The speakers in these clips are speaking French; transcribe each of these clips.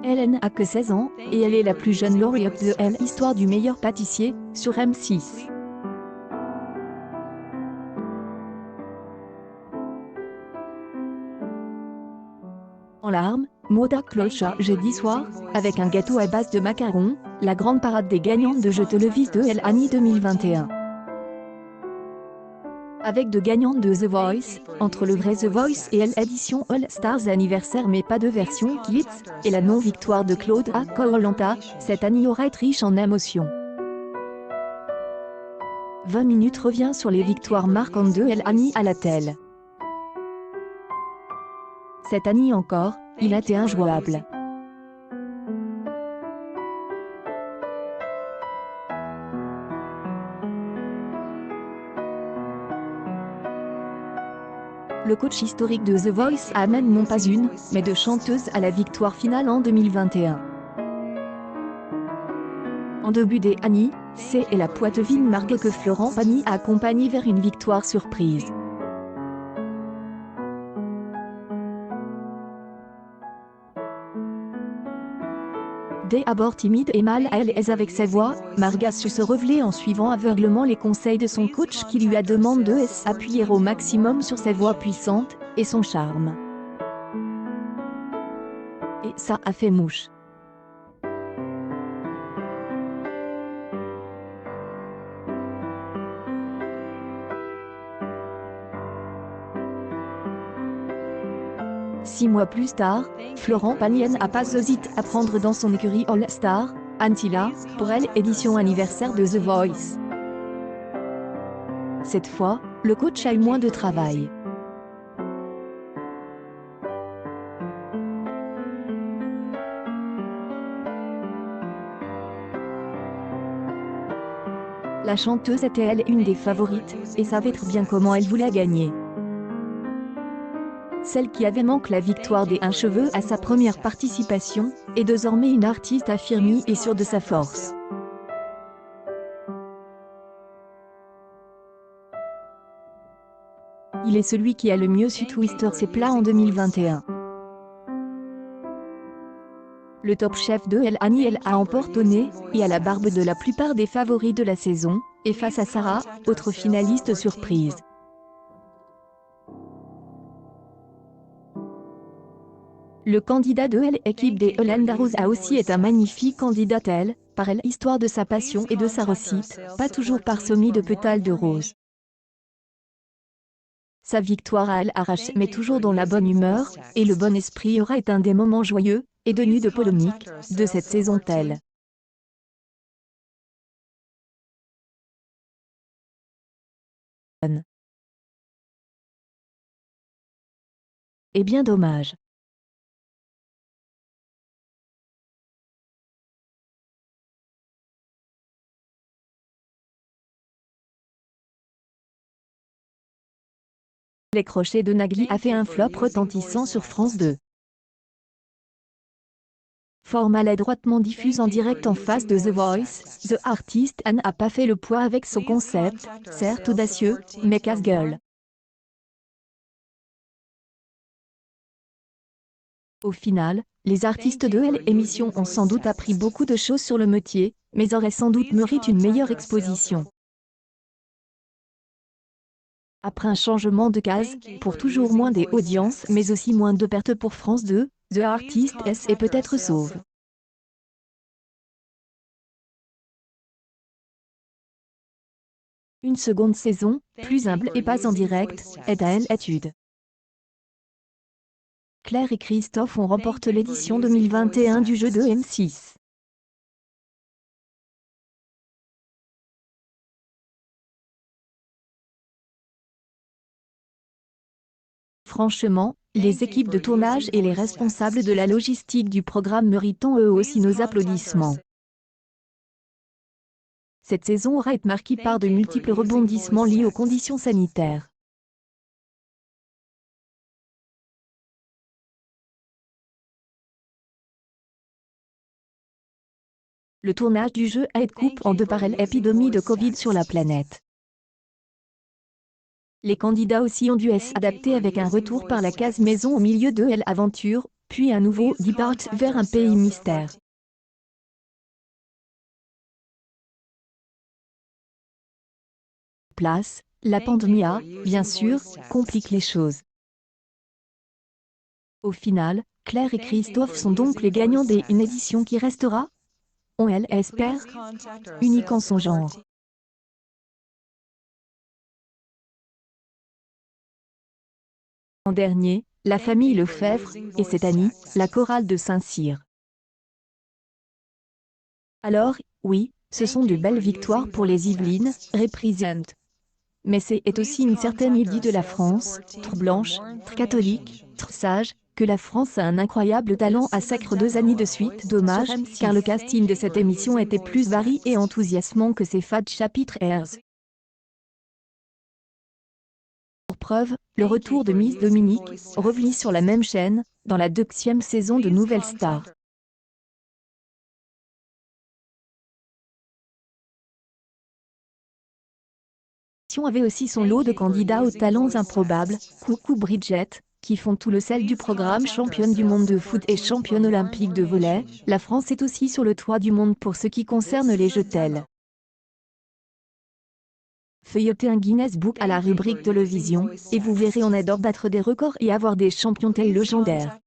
Elle n'a que 16 ans, et elle est la plus jeune lauréate de l'histoire du meilleur pâtissier, sur M6. En larmes, Moda Clocha jeudi soir, avec un gâteau à base de macarons, la grande parade des gagnantes de Je te le vise de El Annie 2021. Avec de gagnantes de The Voice, entre le vrai The Voice et l'édition All Stars anniversaire mais pas de version Kids, et la non-victoire de Claude à Koh-Lanta, cette année aura été riche en émotions. 20 minutes revient sur les victoires marquantes de El Annie à la télé. Cette année encore, il a été injouable. Le coach historique de The Voice amène non pas une, mais deux chanteuses à la victoire finale en 2021. En début des Annie, c'est la Poitevine Margot que Florent Pagny a accompagné vers une victoire surprise. Dès abord timide et mal à l'aise avec sa voix, Margot su se révéler en suivant aveuglement les conseils de son coach qui lui a demandé de s'appuyer au maximum sur sa voix puissante et son charme. Et ça a fait mouche. Six mois plus tard, Florent Pagny n'a pas hésité à prendre dans son écurie All Star, Antilla, pour elle édition anniversaire de The Voice. Cette fois, le coach a eu moins de travail. La chanteuse était elle une des favorites, et savait très bien comment elle voulait gagner. Celle qui avait manqué la victoire des 1 cheveux à sa première participation, est désormais une artiste affirmée et sûre de sa force. Il est celui qui a le mieux su twister ses plats en 2021. Le top chef de El Annie a emporté et à la barbe de la plupart des favoris de la saison, et face à Sarah, autre finaliste surprise. Le candidat de l'équipe des Hollanda Rose a aussi été un magnifique candidat par l'histoire de sa passion et de sa réussite, pas toujours parsemée de pétales de rose. Sa victoire à l'arrache mais toujours dans la bonne humeur, et le bon esprit aura été un des moments joyeux, et de nu de polémique, de cette saison telle. Et bien dommage. Les crochets de Nagli a fait un flop retentissant sur France 2. Fort maladroitement diffuse en direct en face de The Voice, The Artist n'a pas fait le poids avec son concept, certes audacieux, mais casse-gueule. Au final, les artistes de l'émission ont sans doute appris beaucoup de choses sur le métier, mais auraient sans doute mérité une meilleure exposition. Après un changement de case, pour toujours moins d'audience mais aussi moins de pertes pour France 2, The Artist est peut-être sauve. Une seconde saison, plus humble et pas en direct, est à l'étude. Claire et Christophe ont remporté l'édition 2021 du jeu de M6. Franchement, les équipes de tournage et les responsables de la logistique du programme méritent eux aussi nos applaudissements. Cette saison aura été marquée par de multiples rebondissements liés aux conditions sanitaires. Le tournage du jeu a été coupé en deux par l'épidémie de Covid sur la planète. Les candidats aussi ont dû s'adapter avec un retour par la case maison au milieu de l'aventure, puis à nouveau départ vers un pays mystère. Place, la pandémie a, bien sûr, complique les choses. Au final, Claire et Christophe sont donc les gagnants d'une édition qui restera, on l'espère, unique en son genre. En dernier, la famille Lefebvre, et cette année, la chorale de Saint-Cyr. Alors, oui, ce sont de belles victoires pour les Yvelines, représente. Mais c'est aussi une certaine idée de la France, trop blanche, très catholique, trop sage, que la France a un incroyable talent à sacre 2 années de suite. Dommage, car le casting de cette émission était plus varié et enthousiasmant que ses fades chapitres airs. Pour preuve, le retour de Miss Dominique, revenu sur la même chaîne, dans la 2e saison de Nouvelle Star. Avait aussi son lot de candidats aux talents improbables, coucou Bridget, qui font tout le sel du programme championne du monde de foot et championne olympique de volley. La France est aussi sur le toit du monde pour ce qui concerne les jeux tels. Feuilletez un Guinness Book à la rubrique Télévision, et vous verrez on adore battre des records et avoir des champions tels légendaires.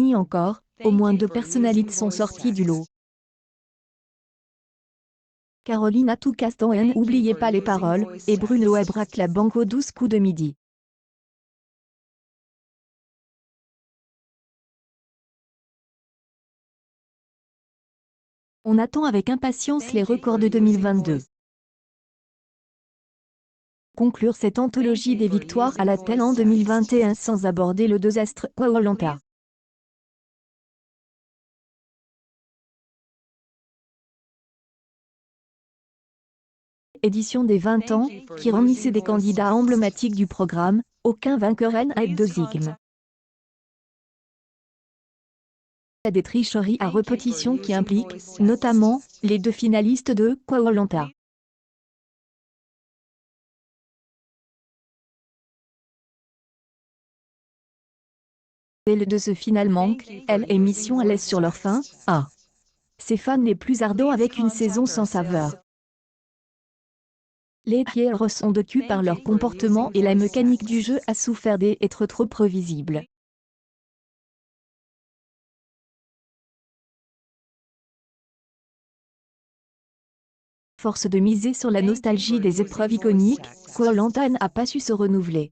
Ni encore, au moins 2 personnalités sont sorties du lot. Caroline Atou-Castan, n'oubliez pas les paroles, et Bruno Ebrac la banque aux 12 coups de midi. On attend avec impatience les records de 2022. Conclure cette anthologie des victoires à la télé en 2021 sans aborder le désastre Koh-Lanta. Édition des 20 ans, qui réunissait des candidats emblématiques du programme, aucun vainqueur n'a de Zigm. Il y a des tricheries à répétition qui impliquent, notamment, les 2 finalistes de Koh-Lanta. Celle de ce final manque, elle émission laisse sur leur fin, ses fans les plus ardents avec une saison sans saveur. Les Pierres sont de cul par leur comportement et la mécanique du jeu a souffert d'être trop prévisible. Force de miser sur la nostalgie des épreuves iconiques, Koh-Lanta n'a pas su se renouveler.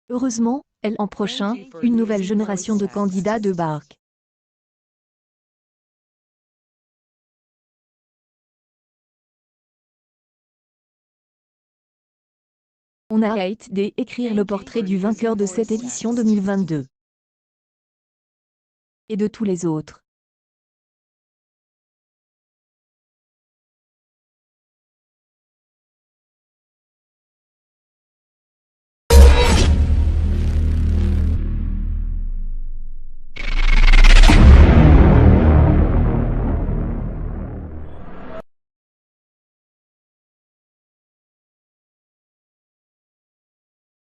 Heureusement, elle en prochain, une nouvelle génération de candidats débarque. On a hâte d'écrire le portrait du vainqueur de cette édition 2022. Et de tous les autres.